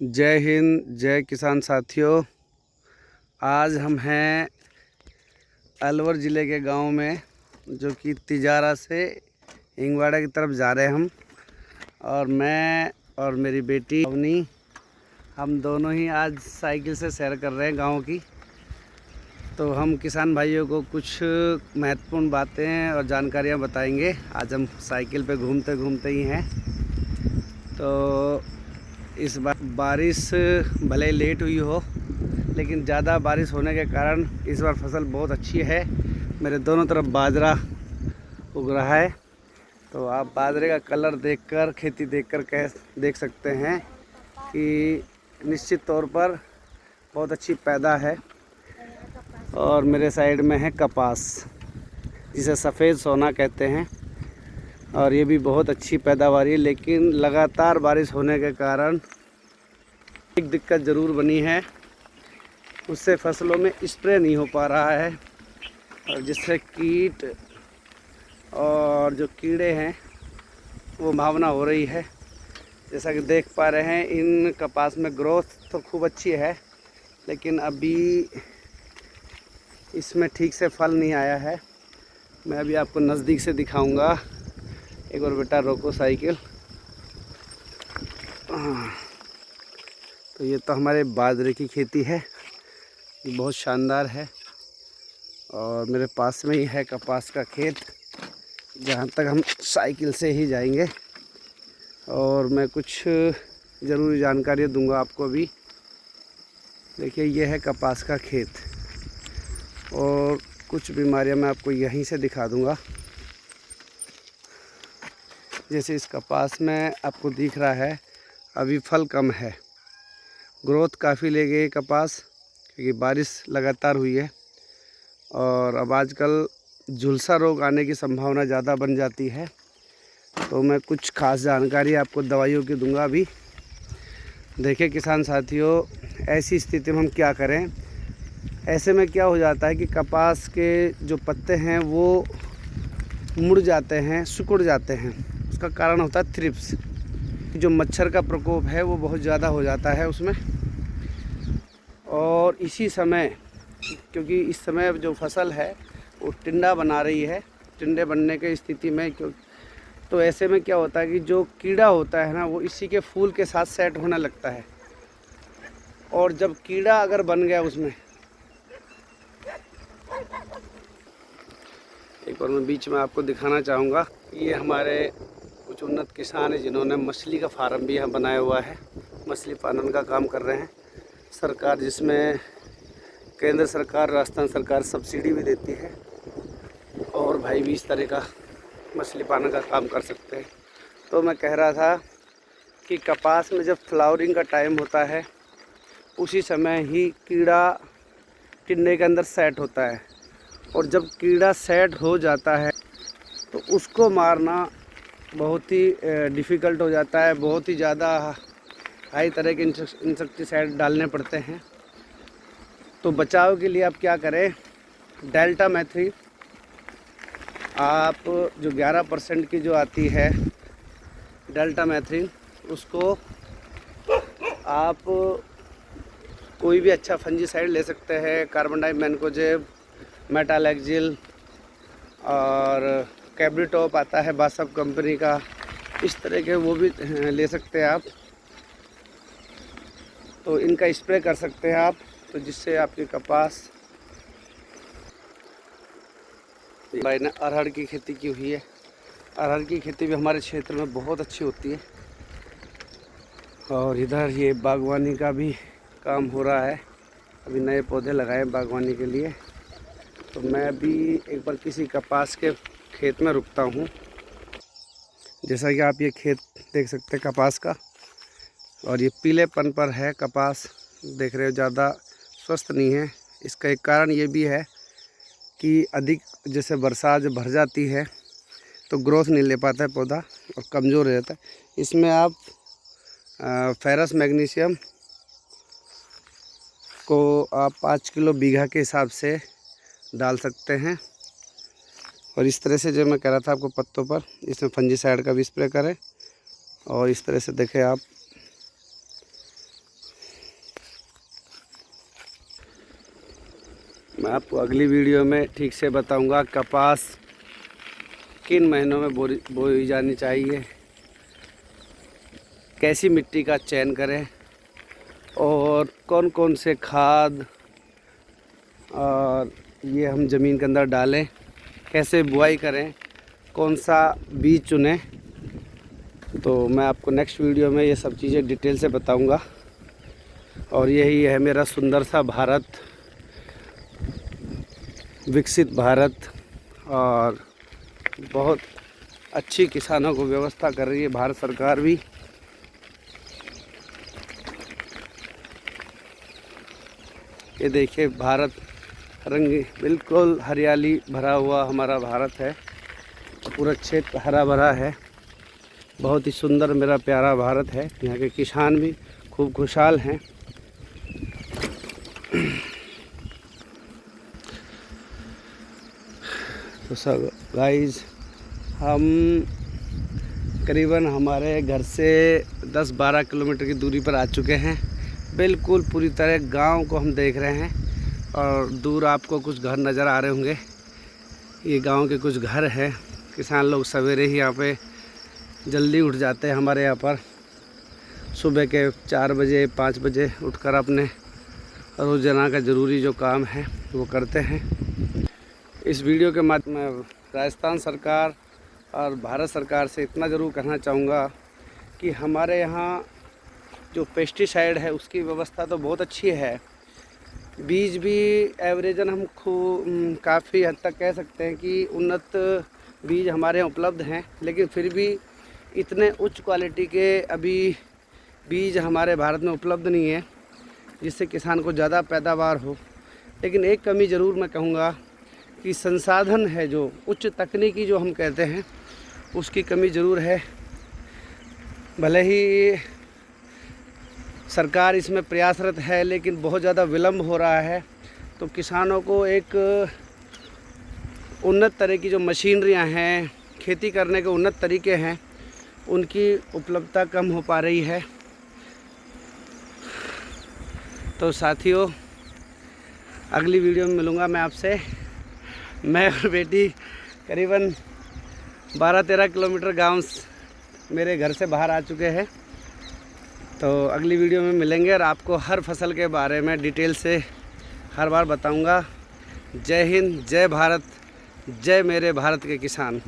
जय हिंद, जय किसान साथियों। आज हम हैं अलवर ज़िले के गांव में, जो कि तिजारा से हिंगवाड़ा की तरफ जा रहे हैं हम। और मैं और मेरी बेटी अवनी, हम दोनों ही आज साइकिल से सैर कर रहे हैं गांव की। तो हम किसान भाइयों को कुछ महत्वपूर्ण बातें और जानकारियां बताएंगे। आज हम साइकिल पे घूमते घूमते ही हैं। तो इस बार बारिश भले ही लेट हुई हो, लेकिन ज़्यादा बारिश होने के कारण इस बार फसल बहुत अच्छी है। मेरे दोनों तरफ बाजरा उग रहा है। तो आप बाजरे का कलर देखकर, खेती देखकर देख सकते हैं कि निश्चित तौर पर बहुत अच्छी पैदा है। और मेरे साइड में है कपास, जिसे सफ़ेद सोना कहते हैं। और ये भी बहुत अच्छी पैदावार है, लेकिन लगातार बारिश होने के कारण एक दिक्कत ज़रूर बनी है। उससे फसलों में स्प्रे नहीं हो पा रहा है, और जिससे कीट और जो कीड़े हैं वो भावना हो रही है। जैसा कि देख पा रहे हैं, इन कपास में ग्रोथ तो खूब अच्छी है, लेकिन अभी इसमें ठीक से फल नहीं आया है। मैं अभी आपको नज़दीक से दिखाऊंगा। एक बार बेटा रोको साइकिल। तो ये तो हमारे बाजरे की खेती है, ये बहुत शानदार है। और मेरे पास में ही है कपास का खेत, जहाँ तक हम साइकिल से ही जाएंगे। और मैं कुछ ज़रूरी जानकारी दूंगा आपको भी। देखिए, ये है कपास का खेत, और कुछ बीमारियां मैं आपको यहीं से दिखा दूंगा। जैसे इस कपास में आपको दिख रहा है, अभी फल कम है। ग्रोथ काफ़ी ले गई कपास, क्योंकि बारिश लगातार हुई है। और अब आजकल झुलसा रोग आने की संभावना ज़्यादा बन जाती है। तो मैं कुछ खास जानकारी आपको दवाइयों की दूंगा अभी। देखिए किसान साथियों, ऐसी स्थिति में हम क्या करें। ऐसे में क्या हो जाता है कि कपास के जो पत्ते हैं वो मुड़ जाते हैं, सिकुड़ जाते हैं। उसका कारण होता है थ्रिप्स। जो मच्छर का प्रकोप है वो बहुत ज़्यादा हो जाता है उसमें। और इसी समय, क्योंकि इस समय जो फसल है वो टिंडा बना रही है, टिंडे बनने की स्थिति में, तो ऐसे में क्या होता है कि जो कीड़ा होता है ना, वो इसी के फूल के साथ सेट होने लगता है। और जब कीड़ा अगर बन गया उसमें, एक बार मैं बीच में आपको दिखाना चाहूँगा। ये हमारे कुछ उन्नत किसान हैं, जिन्होंने मछली का फार्म भी यहाँ बनाया हुआ है, मछली पालन का काम कर रहे हैं। सरकार, जिसमें केंद्र सरकार, राजस्थान सरकार सब्सिडी भी देती है, और भाई भी इस तरह का मछली पालन का काम कर सकते हैं। तो मैं कह रहा था कि कपास में जब फ्लावरिंग का टाइम होता है, उसी समय ही कीड़ा टिंडे के अंदर सेट होता है। और जब कीड़ा सेट हो जाता है तो उसको मारना बहुत ही डिफ़िकल्ट हो जाता है। बहुत ही ज़्यादा हाई तरह के इंसेक्टिसाइड डालने पड़ते हैं। तो बचाव के लिए आप क्या करें, डेल्टा मैथ्रीन, आप जो 11% की जो आती है डेल्टा मैथ्रीन, उसको आप कोई भी अच्छा फंजीसाइड ले सकते हैं। कार्बन मैनकोजेब, मेटालैक्जिल और कैब्रिटॉप आता है बासफ कंपनी का, इस तरह के वो भी ले सकते हैं आप। तो इनका स्प्रे कर सकते हैं आप, तो जिससे आपकी कपास। भाई ने अरहर की खेती की हुई है। अरहर की खेती भी हमारे क्षेत्र में बहुत अच्छी होती है। और इधर ये बागवानी का भी काम हो रहा है। अभी नए पौधे लगाए बागवानी के लिए। तो मैं अभी एक बार किसी कपास के खेत में रुकता हूँ। जैसा कि आप ये खेत देख सकते हैं कपास का, और ये पीलेपन पर है कपास, देख रहे हो, ज़्यादा स्वस्थ नहीं है। इसका एक कारण ये भी है कि अधिक जैसे बरसात जब भर जाती है तो ग्रोथ नहीं ले पाता है पौधा, और कमज़ोर रहता है। इसमें आप फेरस मैग्नीशियम को आप 5 किलो बीघा के हिसाब से डाल सकते हैं। और इस तरह से, जो मैं कह रहा था आपको, पत्तों पर इसमें फंजीसाइड का भी स्प्रे करें। और इस तरह से देखें आप, मैं आपको अगली वीडियो में ठीक से बताऊंगा कपास किन महीनों में बोई जानी चाहिए, कैसी मिट्टी का चयन करें और कौन कौन से खाद और ये हम ज़मीन के अंदर डालें, कैसे बुआई करें, कौन सा बीज चुनें। तो मैं आपको नेक्स्ट वीडियो में ये सब चीज़ें डिटेल से बताऊंगा। और यही है मेरा सुंदर सा भारत, विकसित भारत, और बहुत अच्छी किसानों को व्यवस्था कर रही है भारत सरकार भी। ये देखिए भारत रंग बिल्कुल हरियाली भरा हुआ हमारा भारत है, पूरा क्षेत्र हरा भरा है, बहुत ही सुंदर मेरा प्यारा भारत है। यहाँ के किसान भी खूब खुशहाल हैं। तो सब गाइस, हम करीबन हमारे घर से 10-12 किलोमीटर की दूरी पर आ चुके हैं। बिल्कुल पूरी तरह गांव को हम देख रहे हैं और दूर आपको कुछ घर नज़र आ रहे होंगे। ये गांव के कुछ घर हैं। किसान लोग सवेरे ही यहाँ पे जल्दी उठ जाते हैं। हमारे यहाँ पर सुबह के 4 बजे 5 बजे उठकर अपने रोज़ाना का ज़रूरी जो काम है वो करते हैं। इस वीडियो के माध्यम में राजस्थान सरकार और भारत सरकार से इतना ज़रूर कहना चाहूँगा कि हमारे यहाँ जो पेस्टिसाइड है उसकी व्यवस्था तो बहुत अच्छी है। बीज भी एवरेजन हम काफ़ी हद तक कह सकते हैं कि उन्नत बीज हमारे यहाँ उपलब्ध हैं, लेकिन फिर भी इतने उच्च क्वालिटी के अभी बीज हमारे भारत में उपलब्ध नहीं है जिससे किसान को ज़्यादा पैदावार हो। लेकिन एक कमी ज़रूर मैं कहूँगा कि संसाधन है, जो उच्च तकनीकी जो हम कहते हैं उसकी कमी ज़रूर है। भले ही सरकार इसमें प्रयासरत है लेकिन बहुत ज़्यादा विलम्ब हो रहा है। तो किसानों को एक उन्नत तरह की जो मशीनरियां हैं, खेती करने के उन्नत तरीके हैं, उनकी उपलब्धता कम हो पा रही है। तो साथियों, अगली वीडियो में मिलूँगा मैं आपसे। मैं और बेटी करीबन 12-13 किलोमीटर गांव मेरे घर से बाहर आ चुके हैं। तो अगली वीडियो में मिलेंगे और आपको हर फसल के बारे में डिटेल से हर बार बताऊंगा। जय हिंद, जय भारत, जय मेरे भारत के किसान।